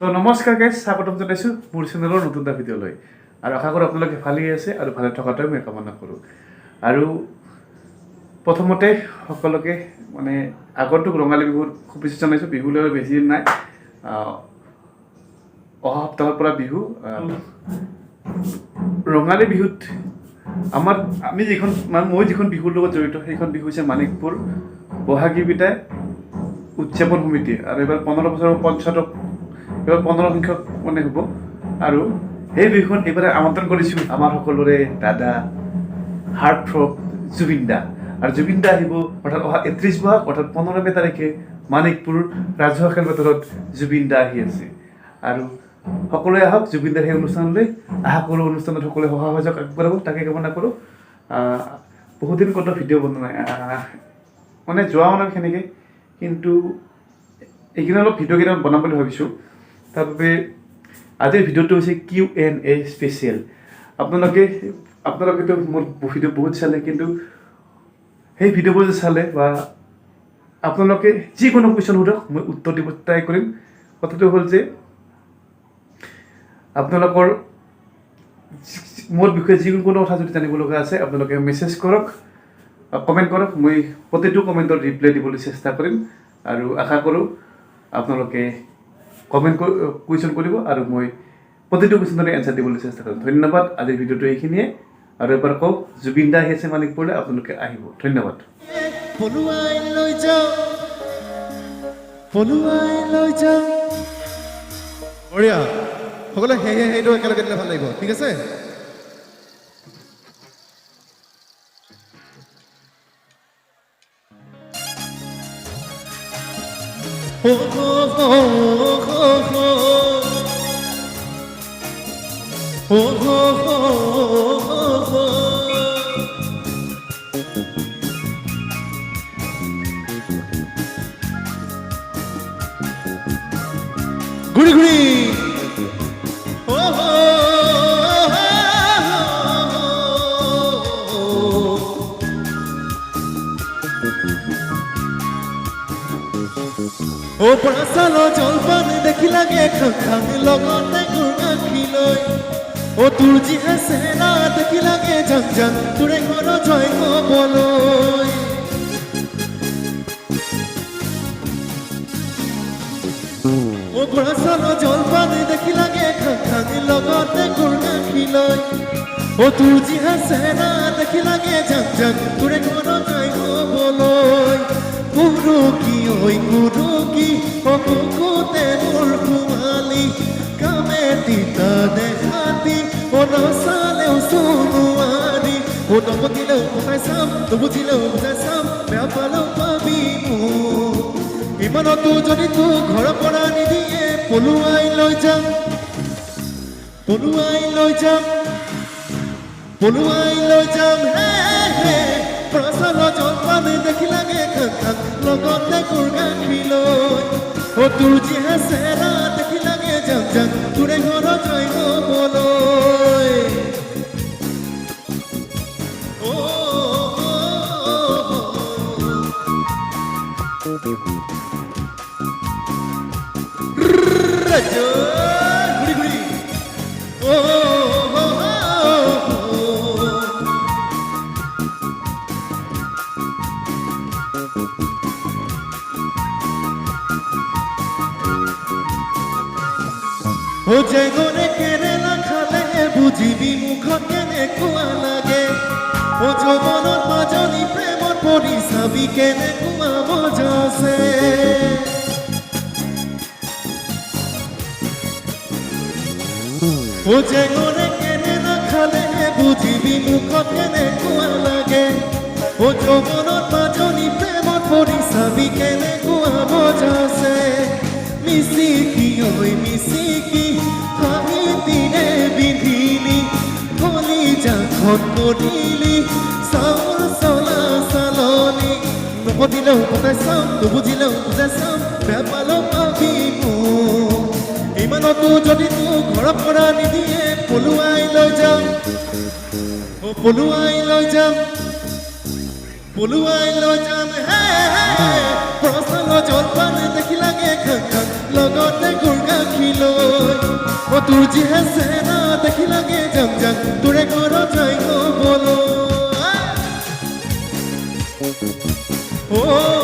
তো নমস্কাৰ গাইজ, স্বাগতম জনাইছোঁ মোৰ চেনেলৰ নতুন এটা ভিডিঅ'লৈ। আৰু আশা কৰোঁ আপোনালোকে ভালেই আছে আৰু ভালে থকাটোৱে মই কামনা কৰোঁ। আৰু প্ৰথমতে সকলোকে আগন্তুক ৰঙালী বিহুৰ শুভেচ্ছা জনাইছোঁ। বিহুলৈ বেছি দিন নাই, অহা সপ্তাহৰ পৰা বিহু। ৰঙালী বিহুত আমি মই যিখন বিহুৰ লগত জড়িত সেইখন বিহু হৈছে মানিকপুৰ বহাগী বিদায় উদযাপন সমিতি। আৰু এইবাৰ 15 বছৰৰ পঞ্চায়তক এবাৰ 15 সংখ্যক হ'ব। আৰু সেই বিহুখন এইবাৰে আমন্ত্ৰণ কৰিছোঁ আমাৰ সকলোৰে দাদা হাৰ্ট থ্ৰব জুবিন দা। আৰু জুবিন দা আহিব অৰ্থাৎ অহা 31 বহাগ অৰ্থাৎ 15 মে তাৰিখে মানিকপুৰ ৰাজহুৱা খেলপথাৰত জুবিন দা আহি আছে। আৰু সকলোৱে আহক জুবিন দাৰ সেই অনুষ্ঠানলৈ। আশা কৰোঁ অনুষ্ঠানত সকলোৱে সহযোগ আগবঢ়াব, তাকে কামনা কৰোঁ। বহুদিন ক'তো ভিডিঅ' বনোৱা নাই, যোৱা সেনেকৈ, কিন্তু এইকেইদিন অলপ ভিডিঅ' কেইটামান বনাম বুলি ভাবিছোঁ। তাৰ বাবে আজিৰ ভিডিঅ'টো হৈছে Q&A স্পেচিয়েল। আপোনালোকেতো মোৰ ভিডিঅ' বহুত চালে, কিন্তু সেই ভিডিঅ'বোৰ যে চালে বা আপোনালোকে যিকোনো কুৱেশ্যন সোধক, মই উত্তৰ দিব ট্ৰাই কৰিম। কথাটো হ'ল যে আপোনালোকৰ মোৰ বিষয়ে যিকোনো কথা যদি জানিব লগা আছে আপোনালোকে মেছেজ কৰক, কমেণ্ট কৰক। মই প্ৰতিটো কমেণ্টৰ ৰিপ্লাই দিবলৈ চেষ্টা কৰিম। আৰু আশা কৰোঁ আপোনালোকে কুৱেশ্যন কৰিব আৰু মই প্ৰতিটো কুৱেশ্যনৰে এনচাৰ দিবলৈ চেষ্টা কৰিম। ধন্যবাদ। আজিৰ ভিডিঅ'টো এইখিনিয়ে। আৰু এবাৰ কওক, জুবিন দা আহি আছে মানিকপুৰলৈ, আপোনালোকে আহিব। ধন্যবাদ। বঢ়িয়া, সকলোৱে সেইটো একেলগে দিলে ভাল লাগিব, ঠিক আছে? ঘূৰি ঘূৰি পৰা চালো জলপান দেখি লাগে খাং লগতে গুৰ গাখি লৈ। তোৰ যিহে চেহেৰা দেখি লাগে জাং জাং তোৰে ঘৰ জয় হ'বলৈ। পৰা চালো জলপান দেখি লাগে খাং লগতে গুৰ গাখি লৈ। তোৰ যিহে চেহেৰা দেখি লাগে জাং জাং তোৰে ঘৰ জয় হ'বলৈ। কুৰুকি ঐ কুৰুকি অকুকুতে মোৰ কুমালি কামে তিতা দেখাতি নচালেও চনুৱাৰি। নপতিলেও পতাই চাম, নুবুজিলেও বুজাই চাম, বেয়া পালেও পাবি মোক। ইমানতো যদি তোক ঘৰৰ পৰা নিদিয়ে পলুৱাই লৈ যাম, পলুৱাই লৈ যাম, পলুৱাই লৈ যাম। হে প্ৰচাৰ জলপান দেখি লাগে খাং লগতে গুৰ গাখি লৈ। তোৰ যিহে চেহেৰা দেখি লাগে জাং জাং তোৰে ঘৰ জয় হ'বলৈ। ঘূৰি ঘূৰি জেগনে কেৰেলা খালে বুজিবি মুখত কেনেকুৱা লাগে। যৌৱনত মাজনী প্ৰেমত পৰি চাবি কেনেকুৱা মজা আছে। জেগনে কেৰেলা খালে বুজিবি মুখত কেনেকুৱা লাগে। যৌৱনত মাজনী প্ৰেমত পৰি চাবি কেনেকুৱা মজা আছে। মিচিকি ঐ মিচিকি হাঁহি দিনে বিধিলি কলিজাখন কৰিলি চাউল চলা চালনি। নপতিলেও পতাই চাম, নুবুজিলেও বুজাই চাম, বেয়া পালেও পাবি মোক। ইমানতো যদি তোক ঘৰৰ পৰা নিদিয়ে পলুৱাই লৈ যাম, পলুৱাই লৈ যাম, পলুৱাই লৈ যাম হে বৰা চাউলৰ জলপান দেখি লাগে খাং খাং লগতে গুৰ গাখীৰ লৈ অ তোৰ যিহে চেহেৰা দেখি লাগে যাম যাম তোৰে ঘৰত যাই ক'বলৈ অ